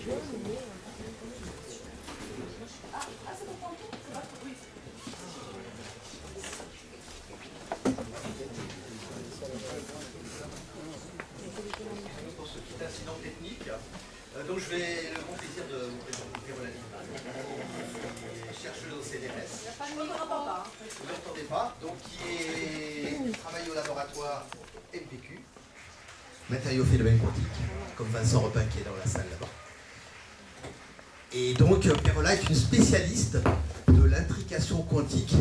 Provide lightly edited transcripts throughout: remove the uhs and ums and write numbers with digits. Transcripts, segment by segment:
c'est pour prendre tout. Oui. Pour ce petit incident technique. Donc je vais le bon plaisir de vous présenter Pérola qui est chercheuse au CNRS. Vous ne l'entendez pas. Donc qui travaille au laboratoire MPQ, matériaux phénomènes quantiques, comme Vincent Repin qui est dans la salle là-bas. Et donc Pérola est une spécialiste de l'intrication quantique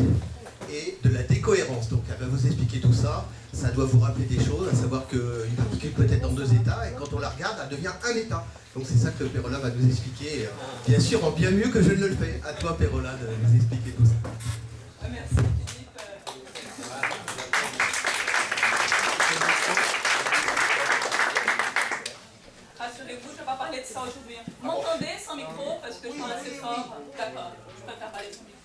et de la décohérence. Donc elle va vous expliquer tout ça. Ça doit vous rappeler des choses, à savoir qu'une particule peut être dans deux états, et quand on la regarde, elle devient un état. Donc c'est ça que Pérola va nous expliquer, bien sûr en bien mieux que je ne le fais. À toi Pérola de nous expliquer tout ça. Merci Philippe. Rassurez-vous, je ne vais pas parler de ça aujourd'hui. Vous m'entendez sans micro parce que je parle assez fort? D'accord, je préfère parler sans micro.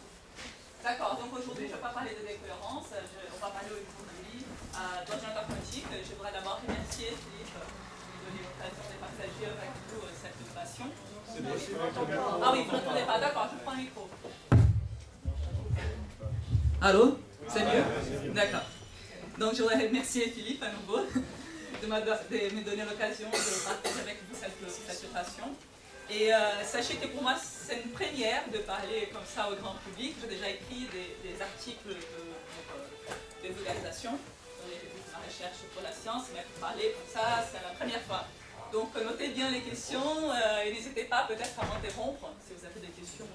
D'accord, donc aujourd'hui je ne vais pas parler de décohérence, on va parler aujourd'hui d'ordinateur quantique. Je voudrais d'abord remercier Philippe de me donner l'occasion de partager avec vous cette innovation. Ah oui, vous n'entendez pas, d'accord, je prends le micro. Allô? C'est mieux? D'accord. Donc je voudrais remercier Philippe à nouveau de me donner l'occasion de partager avec vous cette innovation. Et sachez que pour moi, c'est une première de parler comme ça au grand public. J'ai déjà écrit des articles de vulgarisation dans les revues de ma recherche pour la science, mais pour parler comme ça, c'est la première fois. Donc notez bien les questions et n'hésitez pas peut-être à m'interrompre si vous avez des questions.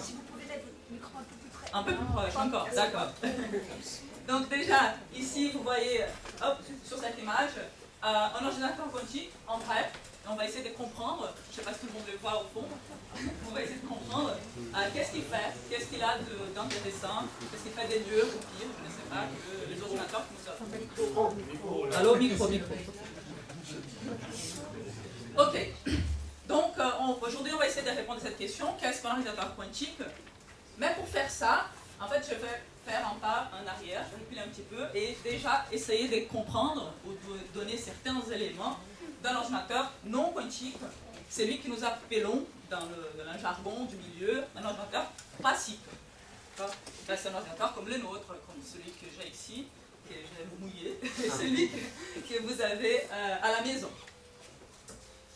Si vous pouvez mettre votre micro un peu plus près. Un peu plus proche, encore, d'accord. Donc déjà, ici, vous voyez, hop, sur cette image, un ordinateur quantique en vrai. On va essayer de comprendre, je ne sais pas si tout le monde le voit au fond, on va essayer de comprendre qu'est-ce qu'il fait, qu'est-ce qu'il a d'intéressant, qu'est-ce qu'il fait des mieux ou pire, je ne sais pas, que les ordinateurs qui nous offrent. Allô, micro. Ok, donc aujourd'hui on va essayer de répondre à cette question, qu'est-ce qu'un ordinateur quantique? Mais pour faire ça, en fait je vais faire un pas en arrière, je vais reculer un petit peu et déjà essayer de comprendre ou de donner certains éléments d'un ordinateur non quantique, celui que nous appelons dans le jargon du milieu un ordinateur passif. C'est un ordinateur comme le nôtre, comme celui que j'ai ici, que je vais vous mouiller, et celui que vous avez à la maison.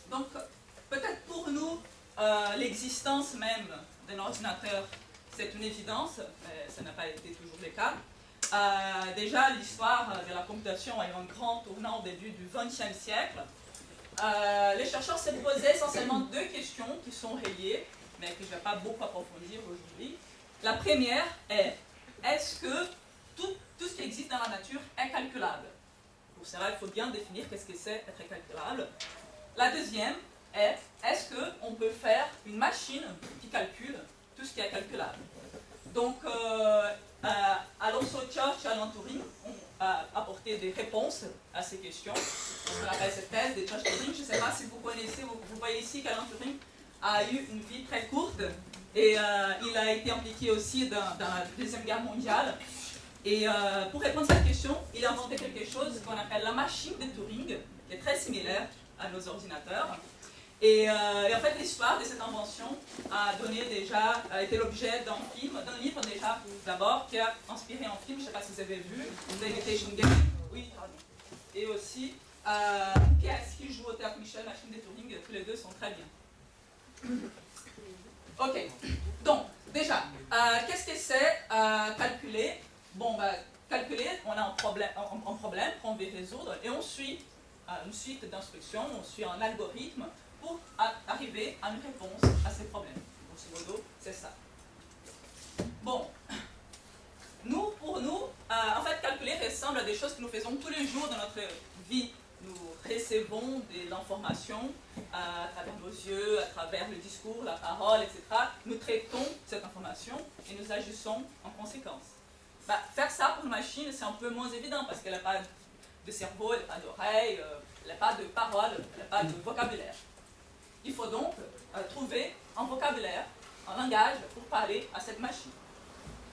Donc peut-être pour nous, l'existence même d'un ordinateur, c'est une évidence, mais ça n'a pas été toujours le cas. Déjà, l'histoire de la computation a eu un grand tournant au début du XXe siècle. Les chercheurs s'est posé essentiellement deux questions qui sont reliées, mais que je ne vais pas beaucoup approfondir aujourd'hui. La première est, est-ce que tout ce qui existe dans la nature est calculable? Pour cela, il faut bien définir qu'est-ce que c'est être calculable. La deuxième est, est-ce qu'on peut faire une machine qui calcule tout ce qui est calculable? Donc, Alonso Church et Alan Turing ont apporté des réponses à ces questions. On appelle cette thèse des Church-Turing. Je ne sais pas si vous connaissez, vous voyez ici qu'Alan Turing a eu une vie très courte et il a été impliqué aussi dans la Deuxième Guerre mondiale. Et pour répondre à cette question, il a inventé quelque chose qu'on appelle la machine de Turing, qui est très similaire à nos ordinateurs. Et en fait, l'histoire de cette invention a été l'objet d'un livre déjà, d'abord, qui a inspiré un film, je ne sais pas si vous avez vu, The Imitation Game. Oui, pardon. Et aussi, une pièce qui joue au Théâtre Michel, Machine de Turing, tous les deux sont très bien. Ok, donc, déjà, qu'est-ce que c'est calculer? Bon, calculer, on a un problème qu'on veut résoudre, et on suit une suite d'instructions, on suit un algorithme, pour arriver à une réponse à ces problèmes. Grosso modo, c'est ça. Bon, pour nous, en fait, calculer ressemble à des choses que nous faisons tous les jours dans notre vie. Nous recevons de l'information à travers nos yeux, à travers le discours, la parole, etc. Nous traitons cette information et nous agissons en conséquence. Faire ça pour une machine, c'est un peu moins évident parce qu'elle n'a pas de cerveau, elle n'a pas d'oreille, elle n'a pas de parole, elle n'a pas de vocabulaire. Il faut donc trouver un vocabulaire, un langage pour parler à cette machine.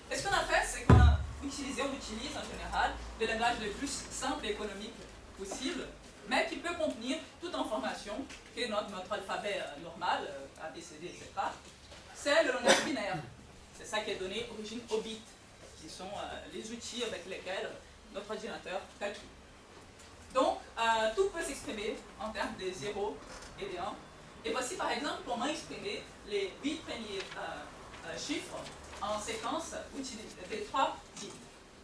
Et ce qu'on a fait, c'est qu'on utilise en général le langage le plus simple et économique possible, mais qui peut contenir toute information que notre alphabet normal, A, B, C, D, etc., c'est le langage binaire. C'est ça qui a donné origine aux bits, qui sont les outils avec lesquels notre ordinateur calcule. Donc, tout peut s'exprimer en termes des 0 et des 1. Et voici par exemple comment exprimer les 8 premiers chiffres en séquence des 3 bits.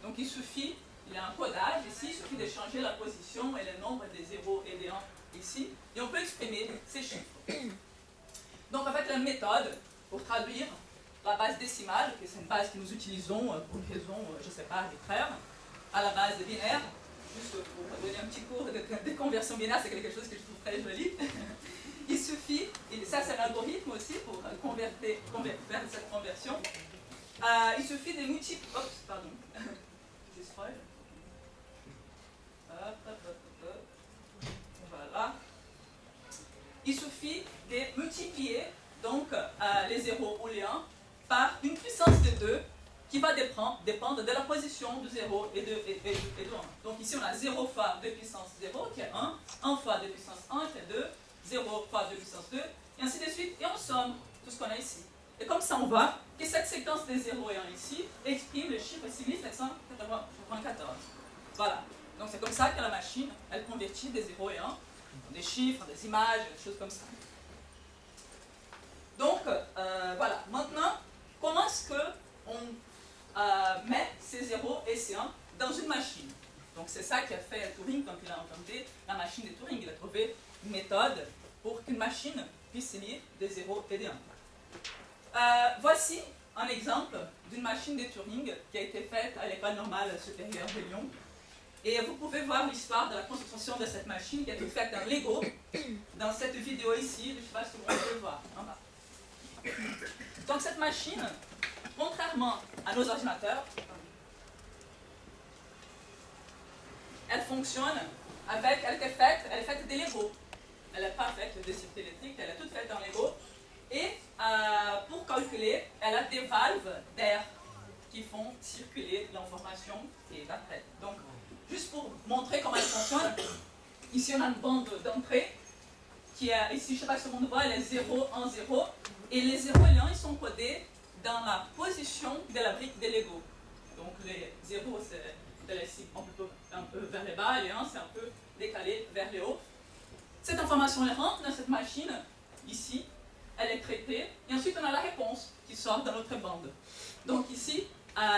Donc il suffit, il y a un codage ici, il suffit de changer la position et le nombre des 0 et des 1 ici, et on peut exprimer ces chiffres. Donc en fait, la méthode pour traduire la base décimale, que c'est une base que nous utilisons pour une raison, je ne sais pas, arbitraire, à la base binaire, juste pour donner un petit cours de conversion binaire, c'est quelque chose que je trouve très joli. Il suffit, et ça c'est un algorithme aussi pour faire cette conversion, il suffit de multiplier, voilà. Il suffit de multiplier donc les 0 ou les 1 par une puissance de 2 qui va dépendre de la position de 0 et de 1. Donc ici on a 0 fois 2 puissance 0 qui est 1, 1 fois 2 puissance 1 qui est 2, 0 fois 2 puissance 2, et ainsi de suite, et on somme tout ce qu'on a ici. Et comme ça on voit que cette séquence des 0 et 1 ici exprime le chiffre 6794. Voilà. Donc c'est comme ça que la machine, elle convertit des 0 et 1, des chiffres, des images, des choses comme ça. Donc, voilà. Maintenant, comment est-ce qu'on met ces 0 et ces 1 dans une machine? Donc c'est ça qu'a fait Turing quand il a inventé la machine de Turing. Il a trouvé une méthode pour qu'une machine puisse lire des 0 et des 1. Voici un exemple d'une machine de Turing qui a été faite à l'École normale supérieure de Lyon. Et vous pouvez voir l'histoire de la construction de cette machine qui a été faite en Lego dans cette vidéo ici. Je ne sais pas si vous pouvez voir en bas. Donc cette machine, contrairement à nos ordinateurs, elle fonctionne avec, elle est faite des Lego. Elle n'est pas faite de circuits électriques, elle est toute faite en Lego. Et pour calculer, elle a des valves d'air qui font circuler l'information qui est après. Donc, juste pour montrer comment elle fonctionne, ici on a une bande d'entrée qui est, ici je ne sais pas si on voit, elle est 0, 1, 0. Et les 0 et les 1 ils sont codés dans la position de la brique de Lego. Donc les 0 c'est un peu vers le bas et les 1 c'est un peu décalé vers le haut. Cette information elle rentre dans cette machine, ici, elle est traitée, et ensuite on a la réponse qui sort dans notre bande. Donc ici,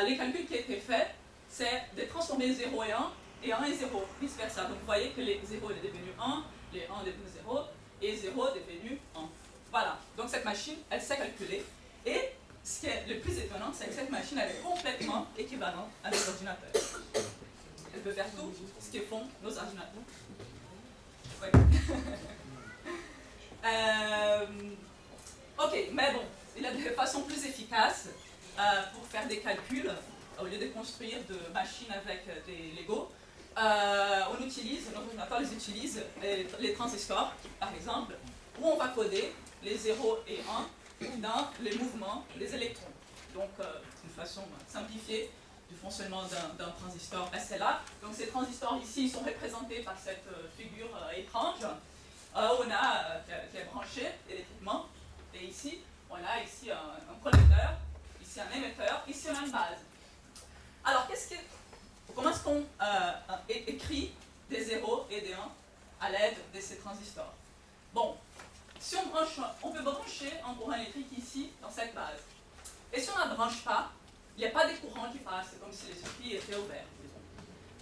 les calculs qui ont été faits, c'est de transformer 0 et 1, et 1 et 0, vice versa. Donc vous voyez que les 0 est devenu 1, les 1 est devenu 0, et 0 est devenu 1. Voilà, donc cette machine, elle sait calculer, et ce qui est le plus étonnant, c'est que cette machine, elle est complètement équivalente à nos ordinateurs. Elle peut faire tout ce que font nos ordinateurs. Ouais. Ok, mais bon, il y a des façons plus efficaces pour faire des calculs, au lieu de construire de machines avec des Lego. On utilise, nos ordinateurs les utilisent, les transistors, par exemple, où on va coder les 0 et 1 dans les mouvements des électrons. Donc, une façon simplifiée du fonctionnement d'un transistor SLA. Donc, ces transistors ici sont représentés par cette figure étrange. On a qui est branché électriquement, et ici, on a ici un collecteur, ici un émetteur, ici on a une base. Alors, comment est-ce qu'on écrit des 0 et des 1 à l'aide de ces transistors? Bon, si on peut brancher un courant électrique ici, dans cette base. Et si on ne la branche pas, il n'y a pas de courant qui passe, c'est comme si les circuits étaient ouverts.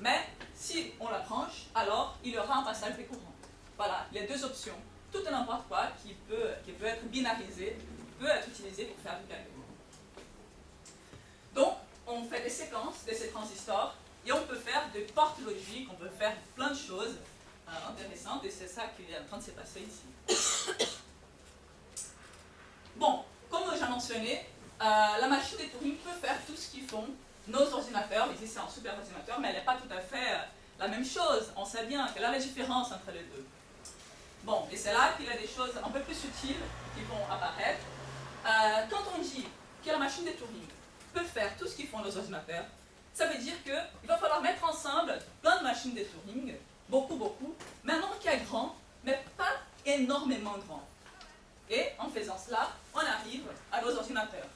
Mais si on la branche, alors il y aura un passage de courant. Voilà, il y a deux options. Tout et n'importe quoi qui peut être binarisé, peut être utilisé pour faire du calcul. Donc, on fait des séquences de ces transistors et on peut faire des portes logiques, on peut faire plein de choses intéressantes et c'est ça qui est en train de se passer ici. Bon, comme j'ai mentionné, la machine de Turing peut faire tout ce qu'ils font nos ordinateurs. Ici, c'est un super ordinateur, mais elle n'est pas tout à fait la même chose. On sait bien quelle est la différence entre les deux. Bon, et c'est là qu'il y a des choses un peu plus subtiles qui vont apparaître. Quand on dit que la machine de Turing peut faire tout ce qu'ils font nos ordinateurs, ça veut dire qu'il va falloir mettre ensemble plein de machines de Turing, beaucoup, mais un nombre qui est grand, mais pas énormément grand. Et en faisant cela, on arrive à nos ordinateurs.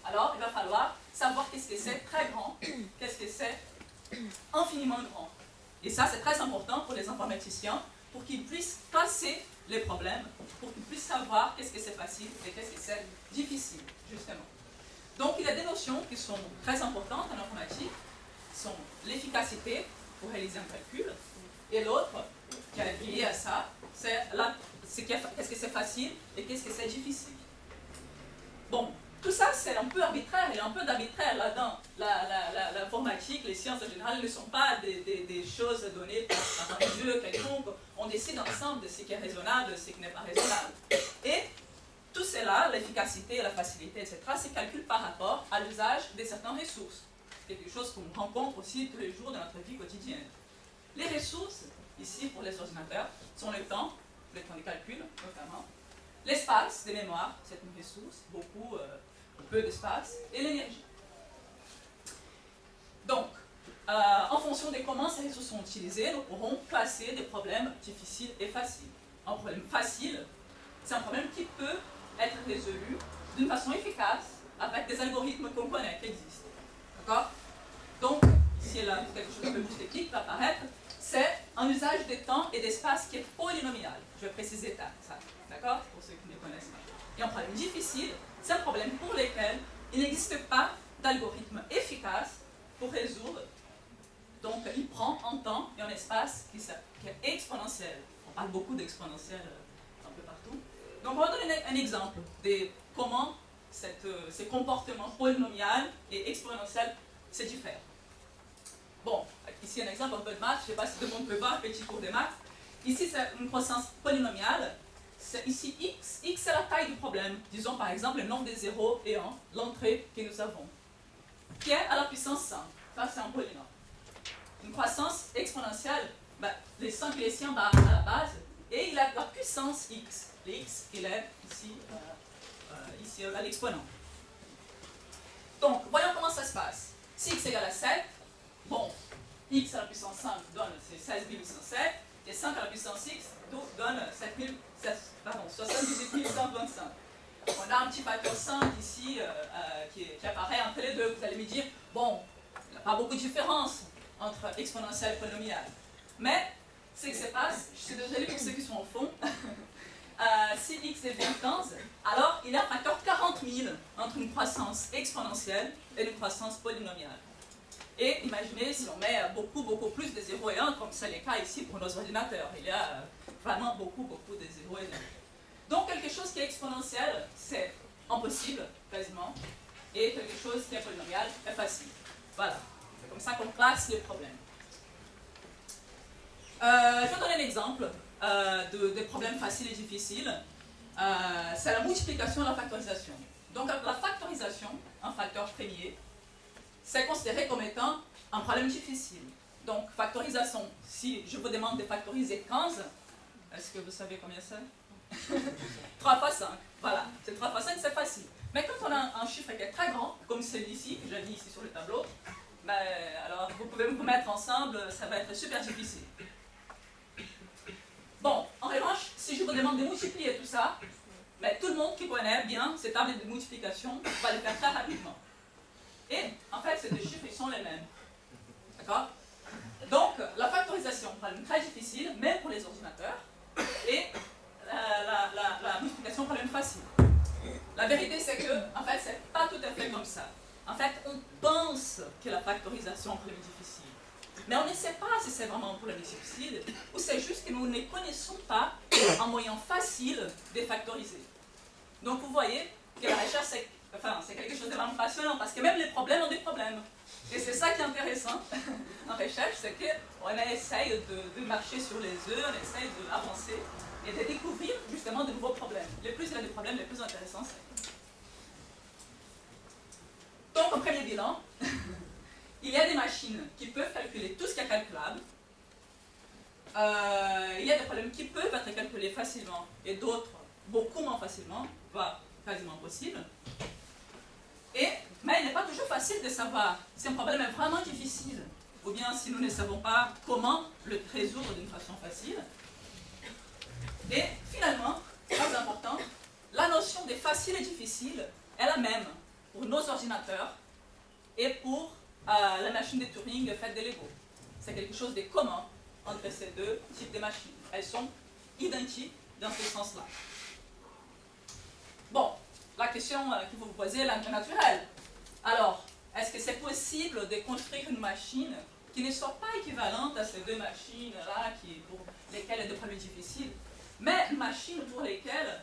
Alors, il va falloir savoir qu'est-ce que c'est très grand, qu'est-ce que c'est infiniment grand. Et ça, c'est très important pour les informaticiens, pour qu'ils puissent passer les problèmes, pour qu'ils puissent savoir qu'est-ce que c'est facile et qu'est-ce que c'est difficile, justement. Donc, il y a des notions qui sont très importantes en informatique, qui sont l'efficacité pour réaliser un calcul, et l'autre, qui est liée à ça, c'est qu'est-ce que c'est facile et qu'est-ce que c'est difficile. Bon, tout ça, c'est un peu arbitraire, il y a un peu d'arbitraire là-dedans. L'informatique, les sciences en général ne sont pas des choses données par un jeu quelconque. On décide ensemble de ce qui est raisonnable, ce qui n'est pas raisonnable. Et tout cela, l'efficacité, la facilité, etc., c'est calculé par rapport à l'usage de certaines ressources. Quelque chose qu'on rencontre aussi tous les jours dans notre vie quotidienne. Les ressources, ici pour les ordinateurs, sont le temps de calcul notamment, l'espace de mémoire, c'est une ressource, beaucoup, peu d'espace, et l'énergie. Donc, en fonction de comment ces ressources sont utilisées, nous pourrons classer des problèmes difficiles et faciles. Un problème facile, c'est un problème qui peut être résolu d'une façon efficace avec des algorithmes qu'on connaît, qui existent. D'accord? Donc, ici, là, quelque chose d'un peu plus technique va apparaître, c'est un usage de temps et d'espace qui est polynomial. Je vais préciser ça, d'accord? Pour ceux qui ne connaissent pas. Et un problème difficile, c'est un problème pour lequel il n'existe pas d'algorithme efficace pour résoudre. Donc, il prend un temps et un espace qui est exponentiel. On parle beaucoup d'exponentiel un peu partout. Donc, on va donner un exemple de comment ces comportements polynomial et exponentiel se diffèrent. Bon, ici un exemple un peu de maths, je ne sais pas si tout le monde peut voir, petit cours de maths. Ici, c'est une croissance polynomiale. Ici, x c'est la taille du problème. Disons par exemple le nombre de 0 et 1, l'entrée que nous avons, qui est à la puissance 5. Ça, c'est un polynôme. Une croissance exponentielle, les 5 et les 100 à la base, et il a la puissance x. Le x, il est ici à l'exponent. Donc, voyons comment ça se passe. Si x égale à 7, bon, x à la puissance 5 donne 16 807, et 5 à la puissance x donne 78 125. On a un petit facteur 5 ici qui apparaît entre les deux. Vous allez me dire, bon, il n'y a pas beaucoup de différence entre exponentielle et polynomiale. Mais ce qui se passe, je suis désolée pour ceux qui sont au fond, si x est bien 15, alors il y a un facteur 40 000 entre une croissance exponentielle et une croissance polynomiale. Et imaginez si on met beaucoup plus de 0 et 1, comme c'est le cas ici pour nos ordinateurs. Il y a vraiment beaucoup de 0 et 1. Donc quelque chose qui est exponentiel, c'est impossible, quasiment. Et quelque chose qui est polynomial est facile. Voilà. C'est comme ça qu'on classe les problèmes. Je vais donner un exemple de problèmes faciles et difficiles. C'est la multiplication et la factorisation. Donc la factorisation, un facteur premier, c'est considéré comme étant un problème difficile. Donc, factorisation, si je vous demande de factoriser 15, est-ce que vous savez combien c'est? 3 fois 5, voilà. C'est 3 fois 5, c'est facile. Mais quand on a un chiffre qui est très grand, comme celui-ci, que j'ai mis ici sur le tableau, alors vous pouvez vous mettre ensemble, ça va être super difficile. Bon, en revanche, si je vous demande de multiplier tout ça, tout le monde qui connaît bien ces tables de multiplication va le faire très rapidement. Et en fait, ces deux chiffres ils sont les mêmes. D'accord? Donc, la factorisation, problème très difficile, même pour les ordinateurs, et la multiplication, problème facile. La vérité, c'est que, en fait, c'est pas tout à fait comme ça. En fait, on pense que la factorisation est un problème difficile. Mais on ne sait pas si c'est vraiment un problème difficile, ou c'est juste que nous ne connaissons pas un moyen facile de factoriser. Donc, vous voyez que la recherche, c'est quelque chose de vraiment passionnant, parce que même les problèmes ont des problèmes. Et c'est ça qui est intéressant en recherche, c'est qu'on essaye de marcher sur les œufs, on essaye d'avancer et de découvrir justement de nouveaux problèmes. Les plus il y a des problèmes, les plus intéressants c'est. Donc, en premier bilan, il y a des machines qui peuvent calculer tout ce qui est calculable. Il y a des problèmes qui peuvent être calculés facilement et d'autres beaucoup moins facilement, voire quasiment impossible. Mais il n'est pas toujours facile de savoir si un problème est vraiment difficile ou bien si nous ne savons pas comment le résoudre d'une façon facile. Et finalement, facile et difficile est la même pour nos ordinateurs et pour la machine de Turing faite de Lego. C'est quelque chose de commun entre ces deux types de machines. Elles sont identiques dans ce sens-là. Bon, la question qu'il faut vous poser est naturelle. Alors, est-ce que c'est possible de construire une machine qui ne soit pas équivalente à ces deux machines-là, pour lesquelles il y a des problèmes difficiles, mais une machine pour lesquelles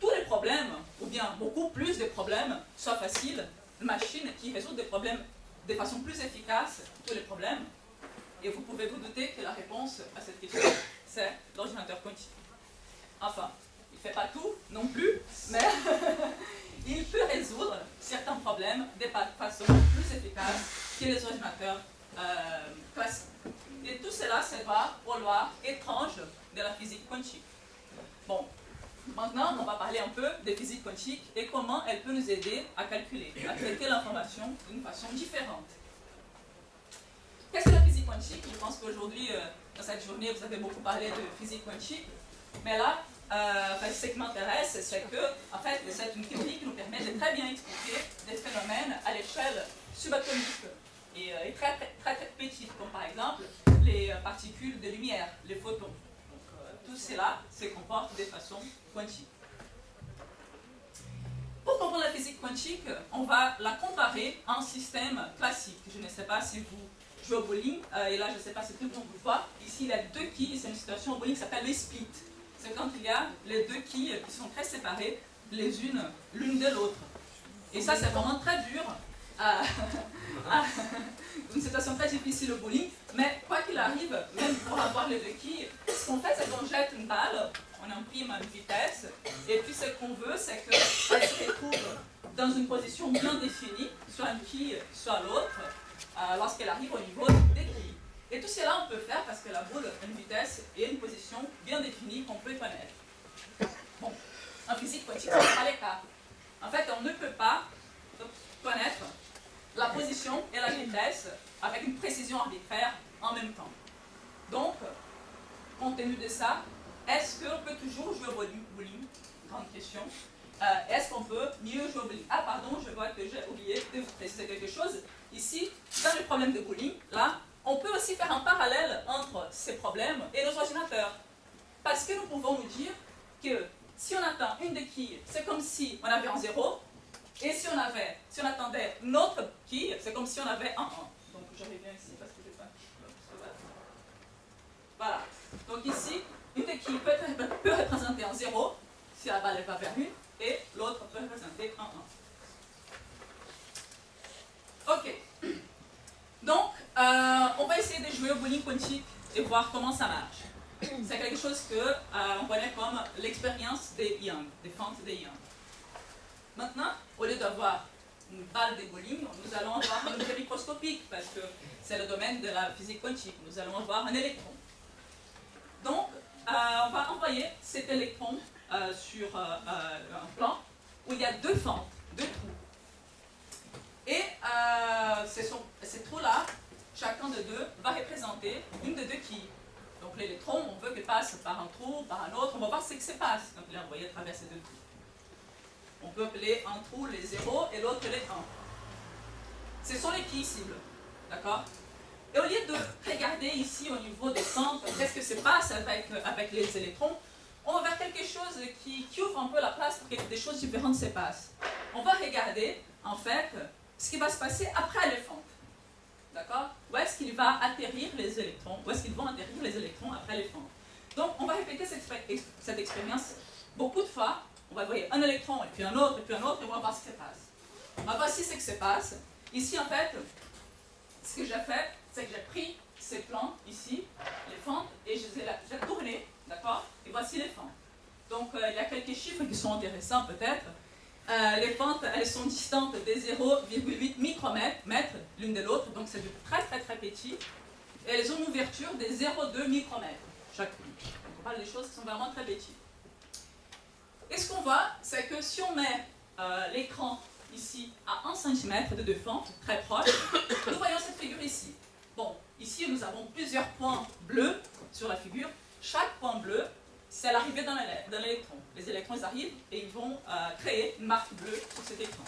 tous les problèmes, ou bien beaucoup plus de problèmes, soient faciles, une machine qui résout des problèmes de façon plus efficace, tous les problèmes. Et vous pouvez vous douter que la réponse à cette question, c'est l'ordinateur quantique. Enfin, il ne fait pas tout non plus, mais il peut résoudre certains problèmes de façon plus efficace que les ordinateurs classiques. Et tout cela, c'est va aux lois étranges de la physique quantique. Bon, maintenant, on va parler un peu de physique quantique et comment elle peut nous aider à calculer, à traiter l'information d'une façon différente. Qu'est-ce que la physique quantique? Je pense qu'aujourd'hui, dans cette journée, vous avez beaucoup parlé de physique quantique. Mais là, ce qui m'intéresse, c'est que, en fait, c'est une théorie qui nous permet de très bien expliquer des phénomènes à l'échelle subatomique et très, très, très petites, comme par exemple les particules de lumière, les photons. Donc, tout cela se comporte de façon quantique. Pour comprendre la physique quantique, on va la comparer à un système classique. Je ne sais pas si vous jouez au bowling, et là je ne sais pas si tout le monde vous voit. Ici il y a deux quilles, c'est une situation au bowling qui s'appelle les splits. C'est quand il y a les deux quilles qui sont très séparées les unes l'une de l'autre. Et ça c'est vraiment très dur, une situation très difficile au bowling, mais quoi qu'il arrive, même pour avoir les deux quilles, ce qu'on fait c'est qu'on jette une balle, on imprime une vitesse, et puis ce qu'on veut c'est qu'elle se retrouve dans une position bien définie, soit une quille, soit l'autre, lorsqu'elle arrive au niveau des quilles. Et tout cela on peut faire parce que la boule a une vitesse et une position bien définie qu'on peut connaître. Bon, en physique quantique, ce n'est pas le cas. En fait, on ne peut pas connaître la position et la vitesse avec une précision arbitraire en même temps. Donc, compte tenu de ça, est-ce qu'on peut toujours jouer au bowling? Grande question. Est-ce qu'on peut mieux jouer au bowling? Ah pardon, je vois que j'ai oublié de vous préciser quelque chose. Ici, dans le problème de bowling, là, on peut aussi faire un parallèle entre ces problèmes et nos ordinateurs. Parce que nous pouvons nous dire que si on atteint une des quilles, c'est comme si on avait un 0, et si on attendait une autre quille, c'est comme si on avait un 1. Donc je reviens ici parce que je ne sais pas. Voilà. Donc ici, une des quilles peut représenter un 0, si la balle va vers une, et l'autre peut représenter un 1. Ok. Donc, on va essayer de jouer au bowling quantique et voir comment ça marche. C'est quelque chose qu'on connaît comme l'expérience des Young, des fentes des Young. Maintenant, au lieu d'avoir une balle de bowling, nous allons avoir un objet microscopique parce que c'est le domaine de la physique quantique. Nous allons avoir un électron. Donc, on va envoyer cet électron sur un plan où il y a deux fentes, deux trous. Et ces trous-là, chacun de deux va représenter une de deux quilles. Donc l'électron, on veut qu'il passe par un trou, par un autre. On va voir ce qui se passe quand il est envoyé à travers ces deux trous. On peut appeler un trou les 0 et l'autre les 1. Ce sont les quilles cibles. D'accord? Et au lieu de regarder ici au niveau des centres, qu'est-ce que se passe avec les électrons, on va faire quelque chose qui ouvre un peu la place pour que des choses différentes se passent. On va regarder, en fait, ce qui va se passer après les fentes. D'accord? Où est-ce qu'il va atterrir les électrons? Où est-ce qu'ils vont atterrir les électrons après les fentes? Donc, on va répéter cette expérience beaucoup de fois. On va voir un électron, et puis un autre, et on va voir ce qui se passe. Alors, voici ce qui se passe. Ici, en fait, ce que j'ai fait, c'est que j'ai pris ces plans, ici, les fentes, et je les ai tournés, d'accord? Et voici les fentes. Donc, il y a quelques chiffres qui sont intéressants, peut-être. Les fentes, elles sont distantes de 0,8 micromètres l'une de l'autre, donc c'est très très très petit. Et elles ont une ouverture de 0,2 micromètres chacune. Donc on parle des choses qui sont vraiment très petites. Et ce qu'on voit, c'est que si on met l'écran ici à 1 cm de deux fentes, très proches, nous voyons cette figure ici. Bon, ici nous avons plusieurs points bleus sur la figure. Chaque point bleu c'est l'arrivée d'un électron. Les électrons ils arrivent et ils vont créer une marque bleue sur cet écran.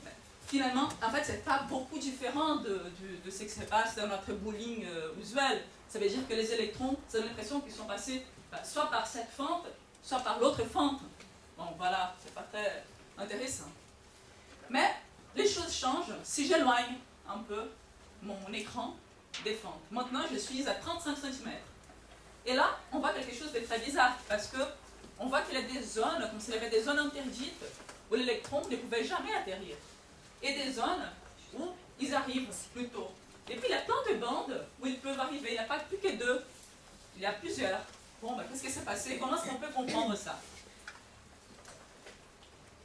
Mais finalement, en fait, c'est pas beaucoup différent de ce qui se passe dans notre bowling usuel. Ça veut dire que les électrons, ça donne l'impression qu'ils sont passés soit par cette fente, soit par l'autre fente. Bon, voilà, c'est pas très intéressant. Mais les choses changent si j'éloigne un peu mon écran des fentes. Maintenant, je suis à 35 cm. Et là, on voit quelque chose de très bizarre, parce qu'on voit qu'il y a des zones, comme s'il y avait des zones interdites, où l'électron ne pouvait jamais atterrir. Et des zones où ils arrivent plus tôt. Et puis, il y a plein de bandes où ils peuvent arriver. Il n'y a pas plus que 2. Il y a plusieurs. Bon, ben, qu'est-ce qui s'est passé? Comment est-ce qu'on peut comprendre ça?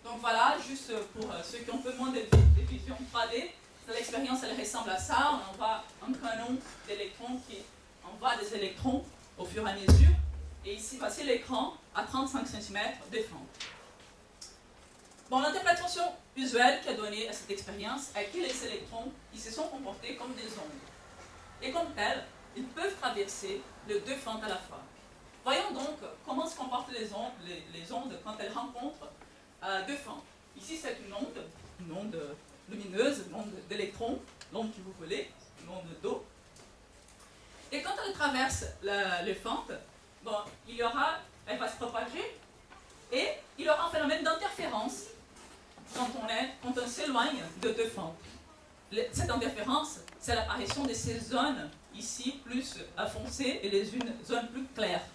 Donc voilà, juste pour ceux qui ont peu moins de vision 3D, l'expérience elle ressemble à ça. On envoie un canon d'électrons qui envoie des électrons au fur et à mesure. Et ici, voici l'écran à 35 cm de fente. Bon, l'interprétation usuelle qui a donné à cette expérience est que les électrons ils se sont comportés comme des ondes. Et comme tels, ils peuvent traverser les 2 fentes à la fois. Voyons donc comment se comportent les ondes quand elles rencontrent 2 fentes. Ici, c'est une onde lumineuse, une onde d'électrons, l'onde que vous voulez, une onde d'eau. Et quand elle traverse les fentes, bon, elle va se propager et il y aura un phénomène d'interférence quand on s'éloigne de 2 fentes. Cette interférence, c'est l'apparition de ces zones ici plus foncées et les zones plus claires.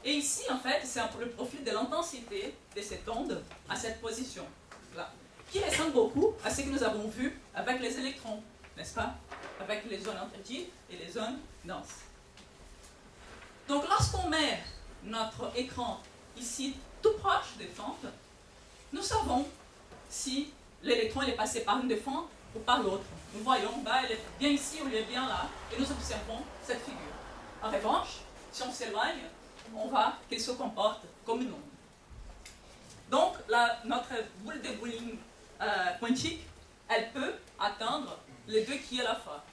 Et ici, en fait, c'est le profil de l'intensité de cette onde à cette position, là, qui ressemble beaucoup à ce que nous avons vu avec les électrons, n'est-ce pas? Avec les zones interdites et les zones denses. Donc, lorsqu'on met notre écran ici, tout proche des fentes, nous savons si l'électron est passé par une des fentes ou par l'autre. Nous voyons, il est bien ici ou il est bien là, et nous observons cette figure. En revanche, si on s'éloigne, on voit qu'il se comporte comme une onde. Donc, notre boule de bowling quantique, elle peut atteindre les 2 qui à la fois.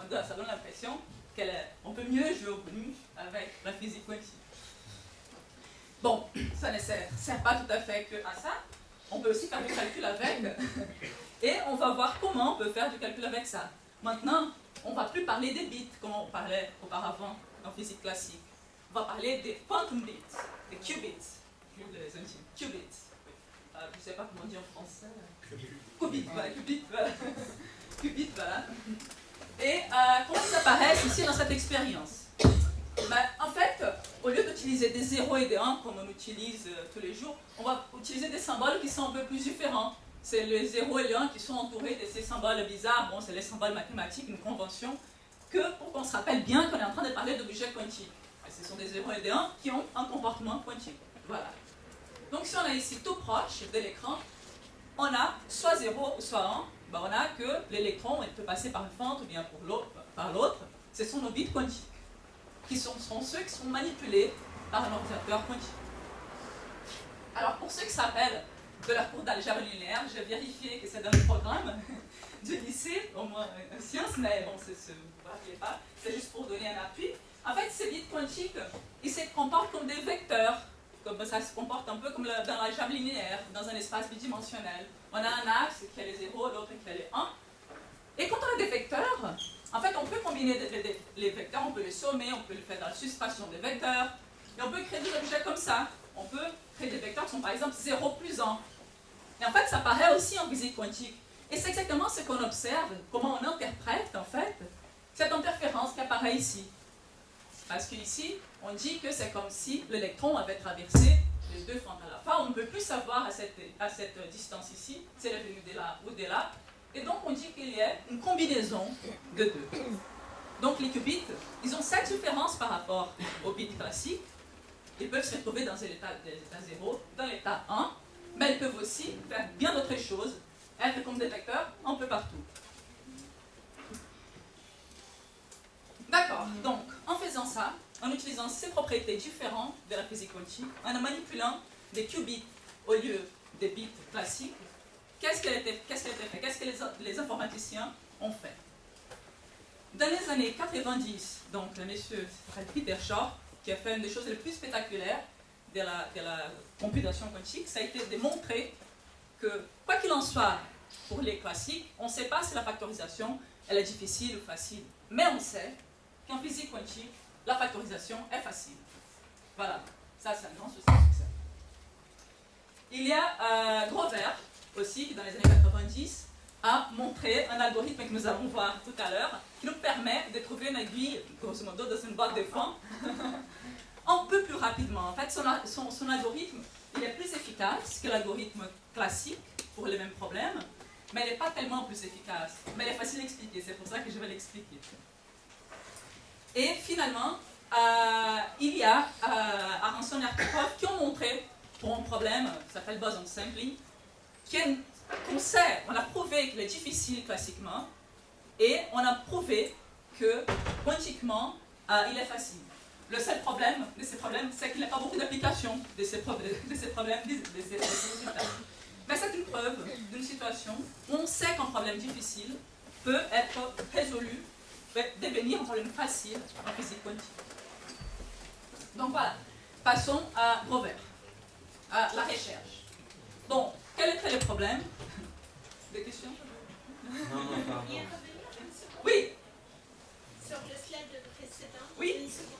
Ça donne l'impression qu'on peut mieux jouer au bowling avec la physique quantique. Bon, ça ne sert pas tout à fait que à ça. On peut aussi faire du calcul avec. Et on va voir comment on peut faire du calcul avec ça. Maintenant, on ne va plus parler des bits, comme on parlait auparavant en physique classique. On va parler des quantum bits, des qubits. Qubits. Je ne sais pas comment dire en français. Qubits, voilà. Qubits, voilà. Et comment ils apparaissent ici dans cette expérience? En fait, au lieu d'utiliser des 0 et des 1 comme on utilise tous les jours, on va utiliser des symboles qui sont un peu plus différents. C'est les 0 et les 1 qui sont entourés de ces symboles bizarres. Bon, c'est les symboles mathématiques, une convention, pour qu'on se rappelle bien qu'on est en train de parler d'objets quantiques. Et ce sont des 0 et des 1 qui ont un comportement quantique. Voilà. Donc si on est ici tout proche de l'écran, on a soit 0 ou soit 1. On a que l'électron peut passer par une fente ou bien par l'autre. Ce sont nos bits quantiques, qui sont ceux qui sont manipulés par un ordinateur quantique. Alors pour ceux qui s'appellent de la cour d'algèbre linéaire, j'ai vérifié que c'est dans le programme du lycée, au moins en sciences, mais bon, vous ne rappelez pas, c'est juste pour donner un appui. En fait, ces bits quantiques, ils se comportent comme des vecteurs, comme ça se comporte un peu comme dans l'algèbre linéaire, dans un espace bidimensionnel. On a un axe qui a les 0, l'autre qui a les 1. Et quand on a des vecteurs, en fait, on peut combiner les vecteurs, on peut les sommer, on peut le faire dans la soustraction des vecteurs, et on peut créer des objets comme ça. On peut créer des vecteurs qui sont par exemple 0 plus 1. Et en fait, ça paraît aussi en physique quantique. Et c'est exactement ce qu'on observe, comment on interprète en fait cette interférence qui apparaît ici. Parce qu'ici, on dit que c'est comme si l'électron avait traversé les 2 fentes à la fois. On ne peut plus savoir à cette distance ici, si elle est venue de là ou de là. Et donc, on dit qu'il y a une combinaison de 2. Donc, les qubits, ils ont cette différence par rapport aux bits classiques. Ils peuvent se retrouver dans l'état 0, dans l'état 1, mais ils peuvent aussi faire bien d'autres choses, être comme des vecteurs un peu partout. D'accord, donc en faisant ça, en utilisant ces propriétés différentes de la physique quantique, en manipulant des qubits au lieu des bits classiques, qu'est-ce qui a été fait? Qu'est-ce que les informaticiens ont fait? Dans les années 90, donc le monsieur Peter Shor, qui a fait une des choses les plus spectaculaires de la computation quantique, ça a été de montrer que, quoi qu'il en soit, pour les classiques, on ne sait pas si la factorisation elle est difficile ou facile. Mais on sait qu'en physique quantique, la factorisation est facile. Voilà, ça c'est un grand succès. Il y a Grover aussi, qui dans les années 90 a montré un algorithme que nous allons voir tout à l'heure, qui nous permet de trouver une aiguille, grosso modo, dans une boîte de foin, un peu plus rapidement. En fait, son algorithme, il est plus efficace que l'algorithme classique pour les mêmes problèmes, mais il n'est pas tellement plus efficace. Mais il est facile à expliquer, c'est pour ça que je vais l'expliquer. Et finalement, il y a Aronson et Arkhipov qui ont montré, pour un problème qui s'appelle boson sampling, qu'on sait, on a prouvé qu'il est difficile classiquement, et on a prouvé que quantiquement, il est facile. Le seul problème de ces problèmes, c'est qu'il n'y a pas beaucoup d'applications de ces problèmes, de ces résultats. Mais c'est une preuve d'une situation où on sait qu'un problème difficile peut être résolu, peut devenir un problème facile en physique quantique. Donc voilà, passons à Grover, à la recherche. Donc, quel était le problème? Des questions? Non, pardon. Oui. Sur le slide précédent, Oui. une seconde.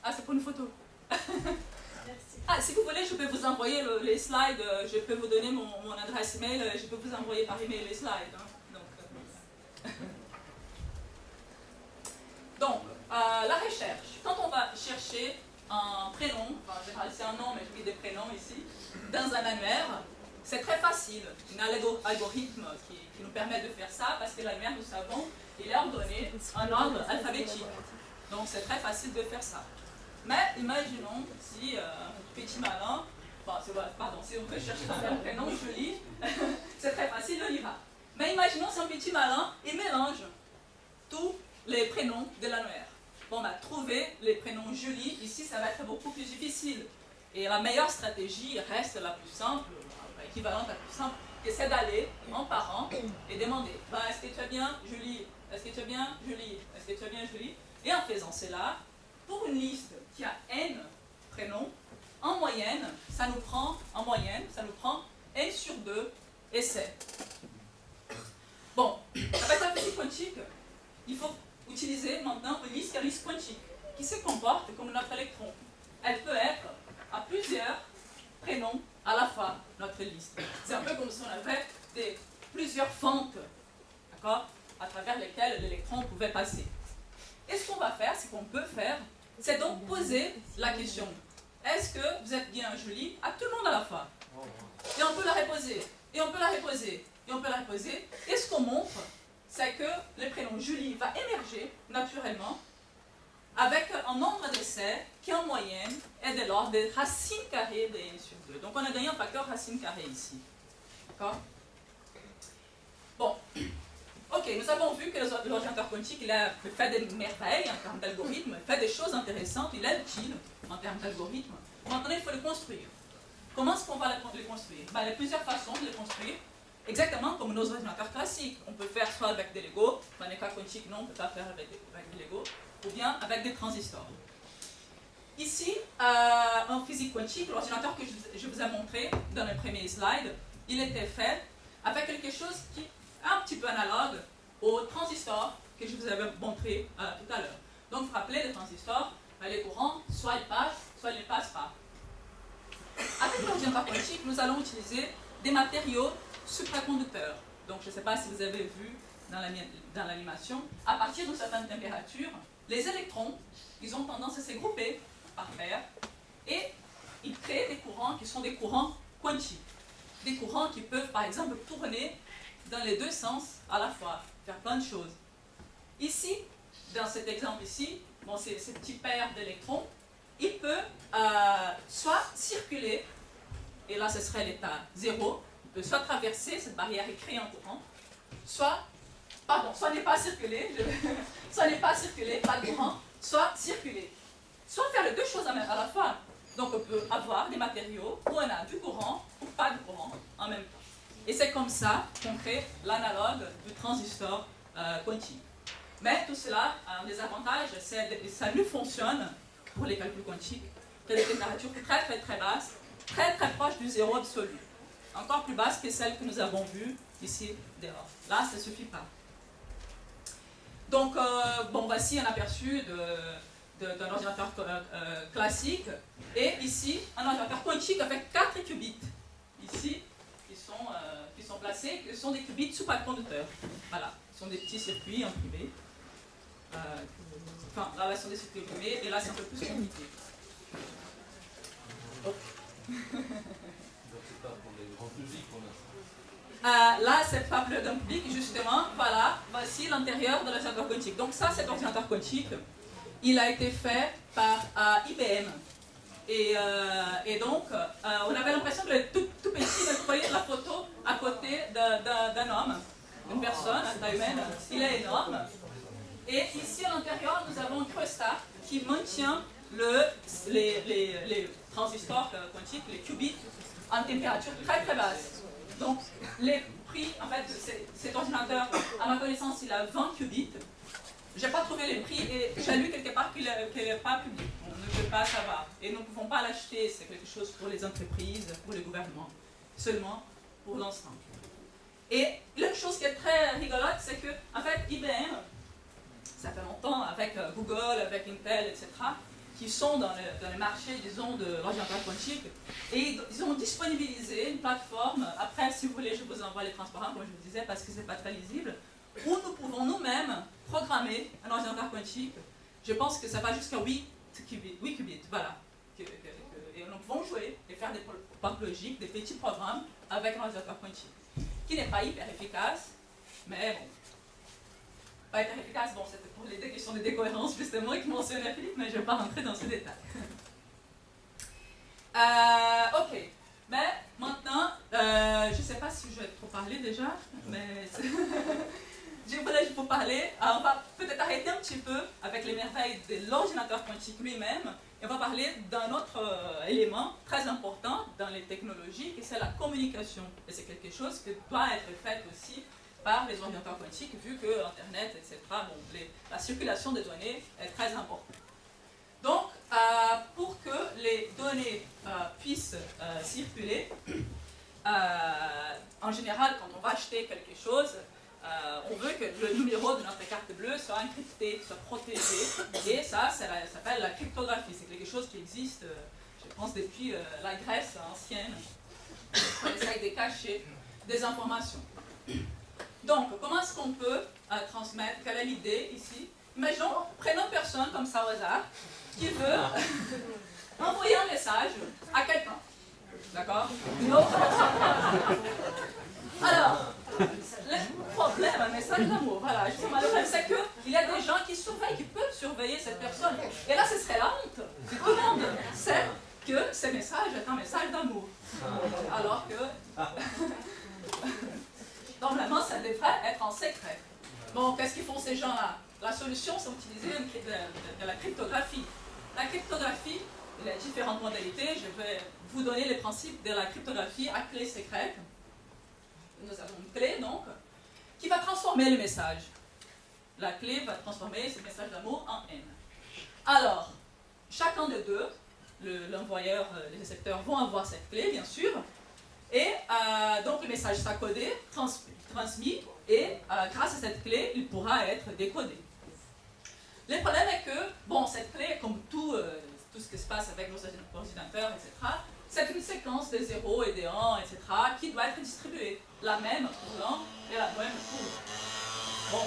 Ah, c'est pour une photo. Merci. Ah, si vous voulez, je peux vous envoyer les slides, je peux vous donner mon adresse email, je peux vous envoyer par email les slides. Hein. Donc, la recherche. Quand on va chercher un prénom, enfin, en général c'est un nom, mais je mets des prénoms ici, dans un annuaire, c'est très facile. Il y a un algorithme qui nous permet de faire ça, parce que l'annuaire, nous savons, il est ordonné en ordre alphabétique. Donc c'est très facile de faire ça. Mais imaginons si un petit malin, si on veut chercher un prénom joli, c'est très facile, on y va. Mais imaginons si un petit malin, il mélange tous les prénoms de l'annuaire. Bon, trouver les prénoms jolis, ici, ça va être beaucoup plus difficile. Et la meilleure stratégie reste la plus simple, équivalente à la plus simple, qui c'est d'aller en parent et demander est-ce que tu as bien Julie? Est-ce que tu as bien Julie? Est-ce que tu as bien Julie? Et en faisant cela, pour une liste qui a n prénoms, en moyenne, ça nous prend n sur 2 essais. Bon, avec la physique quantique, il faut utiliser maintenant une liste qui est une liste quantique, qui se comporte comme notre électron. Elle peut être à plusieurs prénoms à la fois, notre liste. C'est un peu comme si on avait plusieurs fentes, d'accord, à travers lesquelles l'électron pouvait passer. Et ce qu'on va faire, c'est donc poser la question. Est-ce que vous êtes bien Julie à tout le monde à la fois? Et on peut la reposer, et on peut la reposer, et on peut la reposer. Et ce qu'on montre, c'est que le prénom Julie va émerger naturellement avec un nombre d'essais qui en moyenne est de l'ordre de racine carrée de n sur 2. Donc on a gagné un facteur racine carrée ici. D'accord? Bon. Ok, nous avons vu que l'ordinateur quantique, il a fait des merveilles en termes d'algorithmes, il fait des choses intéressantes, il est utile en termes d'algorithmes. Maintenant, il faut le construire. Comment est-ce qu'on va le construire? Il y a plusieurs façons de le construire, exactement comme nos ordinateurs classiques. On peut faire soit avec des Lego, dans les cas quantiques, non, on ne peut pas faire avec des Lego, ou bien avec des transistors. Ici, en physique quantique, l'ordinateur que je vous ai montré dans le premier slide, il était fait avec quelque chose qui est un petit peu analogue aux transistors que je vous avais montré tout à l'heure. Donc, vous vous rappelez, les transistors, les courants, soit ils passent, soit ils ne passent pas. Avec l'ordinateur quantique, nous allons utiliser des matériaux supraconducteurs. Donc, je ne sais pas si vous avez vu dans l'animation, à partir de certaines températures, les électrons, ils ont tendance à se grouper par paires et ils créent des courants qui sont des courants quantiques. Des courants qui peuvent, par exemple, tourner dans les deux sens à la fois, faire plein de choses. Ici, dans cet exemple ici, bon, ces petits paires d'électrons, il peut soit circuler, et là ce serait l'état 0, il peut soit traverser cette barrière et créer un courant, soit n'est pas circuler, pas de courant, soit circuler. Soit faire les deux choses à la fois. Donc on peut avoir des matériaux où on a du courant ou pas de courant en même temps. Et c'est comme ça qu'on crée l'analogue du transistor quantique. Mais tout cela a un désavantage, ça ne fonctionne pour les calculs quantiques, des températures très basses, très proches du zéro absolu. Encore plus basses que celles que nous avons vues ici dehors. Là, ça ne suffit pas. Donc, bon, voici un aperçu d'un ordinateur classique. Et ici, un ordinateur quantique avec 4 qubits. Ici, qui sont placés, qui sont des qubits superconducteurs. Voilà, ce sont des petits circuits imprimés. Enfin, là, ce sont des circuits imprimés, et là, c'est un peu plus compliqué. Donc, c'est pas pour les grands publics pour l'instant. Là, c'est pas pour le grand public, justement. Voilà, voici l'intérieur de l'ordinateur quantique. Donc, ça, cet ordinateur quantique, il a été fait par IBM. Et donc, on avait l'impression qu'il était tout petit, mais vous voyez la photo à côté d'un homme, d'une personne à taille humaine. Il est énorme. Et ici, à l'intérieur, nous avons un cristal qui maintient les transistors quantiques, les qubits, en température très basse. Donc, les prix, en fait, cet ordinateur, à ma connaissance, il a 20 qubits. Je n'ai pas trouvé les prix et j'ai lu quelque part qu'il n'est pas public. On ne peut pas savoir. Et nous ne pouvons pas l'acheter. C'est quelque chose pour les entreprises, pour les gouvernements. Seulement pour l'instant. Et l'autre chose qui est très rigolote, c'est que, en fait, IBM, ça fait longtemps, avec Google, avec Intel, etc., qui sont dans le marché, disons, de l'ordinateur quantique, et ils ont disponibilisé une plateforme. Après, si vous voulez, je vous envoie les transparents, comme je vous disais, parce que ce n'est pas très lisible, où nous pouvons nous-mêmes programmer un ordinateur quantique. Je pense que ça va jusqu'à 8 qubits, voilà. Et nous pouvons jouer et faire des portes logiques, des petits programmes avec un ordinateur quantique, qui n'est pas hyper efficace, mais bon. Pas hyper efficace, bon, c'était pour les questions de décohérence, justement, qui mentionnait Philippe, mais je ne vais pas rentrer dans ces détails. Ok, mais maintenant, je ne sais pas si je vais trop parler déjà, mais je voulais vous parler, on va peut-être arrêter un petit peu avec les merveilles de l'ordinateur quantique lui-même, et on va parler d'un autre élément très important dans les technologies, et c'est la communication. Et c'est quelque chose qui doit être fait aussi par les ordinateurs quantiques, vu que Internet, etc., bon, la circulation des données est très importante. Donc, pour que les données puissent circuler, en général, quand on va acheter quelque chose, on veut que le numéro de notre carte bleue soit encrypté, soit protégé, et ça s'appelle la cryptographie. C'est quelque chose qui existe, je pense, depuis la Grèce ancienne. On essaye de cacher des informations. Donc, comment est-ce qu'on peut transmettre? Quelle est l'idée ici? Imaginons, prenons une personne comme ça au hasard, qui veut envoyer un message à quelqu'un. D'accord? Une autre personne. Alors, le problème, un message d'amour, voilà, justement, le problème, c'est qu'il y a des gens qui surveillent, qui peuvent surveiller cette personne. Et là, ce serait la honte. Tout le monde sait que ce message est un message d'amour. Alors que... normalement, ça devrait être en secret. Bon, qu'est-ce qu'ils font ces gens-là? La solution, c'est d'utiliser de la cryptographie. La cryptographie, il y a différentes modalités. Je vais vous donner les principes de la cryptographie à clé secrète. Nous avons une clé, donc, qui va transformer le message. La clé va transformer ce message d'amour en N. Alors, chacun des deux, l'envoyeur, les récepteurs vont avoir cette clé, bien sûr. Et donc le message sera codé, transmis, et grâce à cette clé, il pourra être décodé. Le problème est que, bon, cette clé, comme tout ce qui se passe avec nos ordinateurs, etc., c'est une séquence de 0 et des 1, etc., qui doit être distribuée. La même pour l'un et la même pour l'autre. Bon,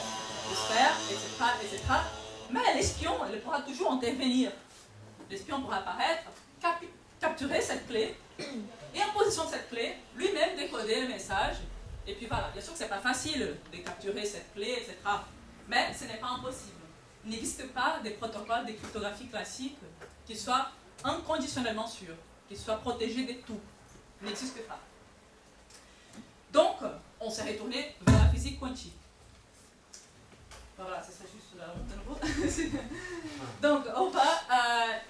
j'espère, etc. Mais l'espion, il pourra toujours intervenir. L'espion pourra apparaître, capturer cette clé, et en position de cette clé, lui-même décoder le message. Et puis voilà, bien sûr que ce n'est pas facile de capturer cette clé, etc. Mais ce n'est pas impossible. Il n'existe pas des protocoles de cryptographie classiques qui soient inconditionnellement sûrs, qui soient protégés de tout. Il n'existe pas. Donc, on s'est retourné vers la physique quantique. Voilà, ce serait juste la honte de nouveau. Donc, on va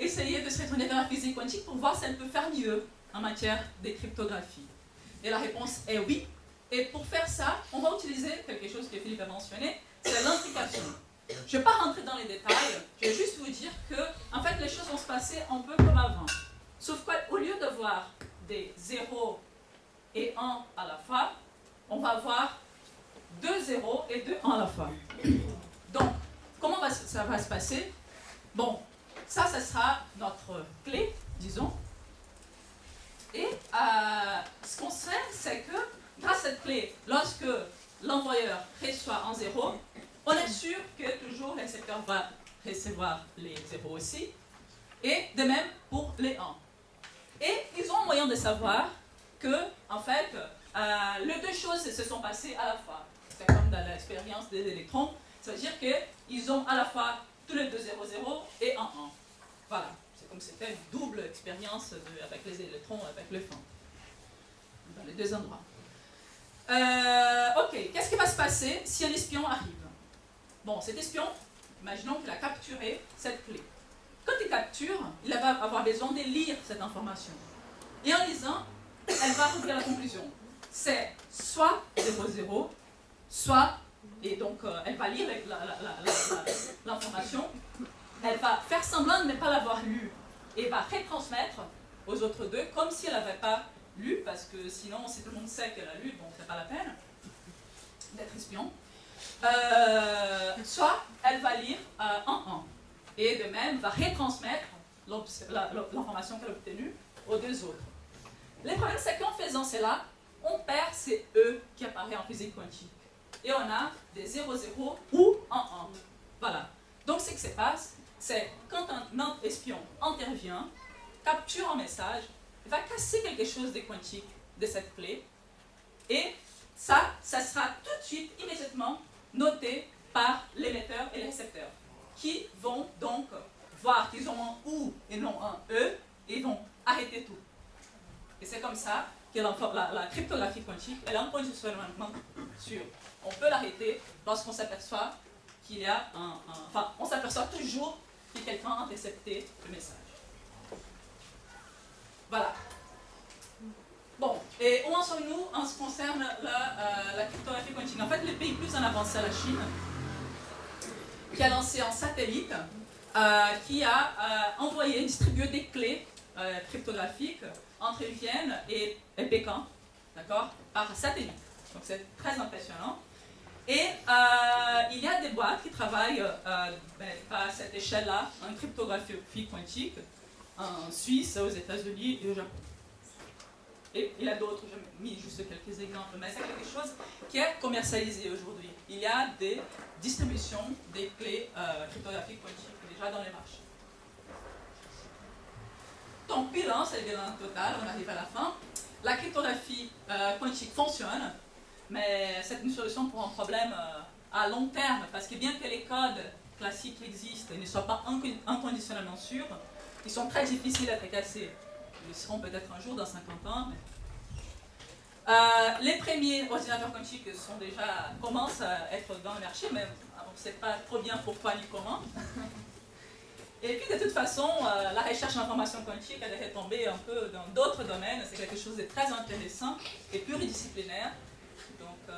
essayer de se retourner vers la physique quantique pour voir si elle peut faire mieux en matière de cryptographie. Et la réponse est oui. Et pour faire ça, on va utiliser quelque chose que Philippe a mentionné, c'est l'intrication. Je ne vais pas rentrer dans les détails, je vais juste vous dire que, en fait, les choses vont se passer un peu comme avant. Sauf qu'au lieu d'avoir des 0 et 1 à la fois, on va avoir 2 0 et 2 1 à la fois. Donc, comment ça va se passer? Bon, ça sera notre clé, disons. Et ce qu'on sait, c'est que grâce à cette clé, lorsque l'envoyeur reçoit un 0, on est sûr que toujours le récepteur va recevoir les 0 aussi. Et de même pour les 1. Et ils ont un moyen de savoir que, en fait, les deux choses se sont passées à la fois. C'est comme dans l'expérience des électrons. Ça veut dire qu'ils ont à la fois tous les deux 0, 0 et 1, 1. Voilà. C'est comme si c'était une double expérience avec les électrons, avec le fond. Dans les deux endroits. Ok, qu'est-ce qui va se passer si un espion arrive? Bon, cet espion, imaginons qu'il a capturé cette clé. Quand il capture, il va avoir besoin de lire cette information. Et en lisant, elle va arriver à la conclusion. C'est soit 0, 0, soit, et donc elle va lire l'information, elle va faire semblant de ne pas l'avoir lue, et va retransmettre aux autres deux, comme si elle n'avait pas lu, parce que sinon, si tout le monde sait qu'elle a lu, donc c'est pas la peine d'être espion. Soit elle va lire en 1. Et de même, va retransmettre l'information qu'elle a obtenue aux deux autres. Le problème, c'est qu'en faisant cela, on perd ces E qui apparaissent en physique quantique. Et on a des 0, 0 ou 1, 1. Voilà. Donc, ce qui se passe, c'est quand un espion intervient, capture un message, il va casser quelque chose de quantique de cette clé. Et ça sera tout de suite, immédiatement, noté par l'émetteur et le récepteur, qui vont donc voir qu'ils ont un OU et non un E, et vont arrêter tout. Et c'est comme ça que la cryptographie quantique est inconditionnellement sûre. On peut l'arrêter lorsqu'on s'aperçoit qu'il y a enfin, on s'aperçoit toujours que quelqu'un a intercepté le message. Voilà. Bon, et où en sommes-nous en ce qui concerne la cryptographie quantique? En fait, le pays plus en avance, c'est la Chine, qui a lancé un satellite qui a distribué des clés cryptographiques entre Vienne et Pékin, d'accord, par satellite. Donc c'est très impressionnant. Et il y a des boîtes qui travaillent à cette échelle-là, en cryptographie quantique, en Suisse, aux États-Unis et au Japon. Et il y a d'autres, j'ai mis juste quelques exemples, mais c'est quelque chose qui est commercialisé aujourd'hui. Il y a des distributions des clés cryptographiques quantiques déjà dans les marchés. Donc, bilan, c'est le bilan total, on arrive à la fin. La cryptographie quantique fonctionne, mais c'est une solution pour un problème à long terme, parce que bien que les codes classiques existent et ne soient pas inconditionnellement sûrs, ils sont très difficiles à être cassés. Ils seront peut-être un jour dans 50 ans. Mais... les premiers ordinateurs quantiques commencent à être dans le marché, mais on ne sait pas trop bien pourquoi ni comment. Et puis de toute façon, la recherche en information quantique, elle est retombée un peu dans d'autres domaines. C'est quelque chose de très intéressant et pluridisciplinaire. Donc,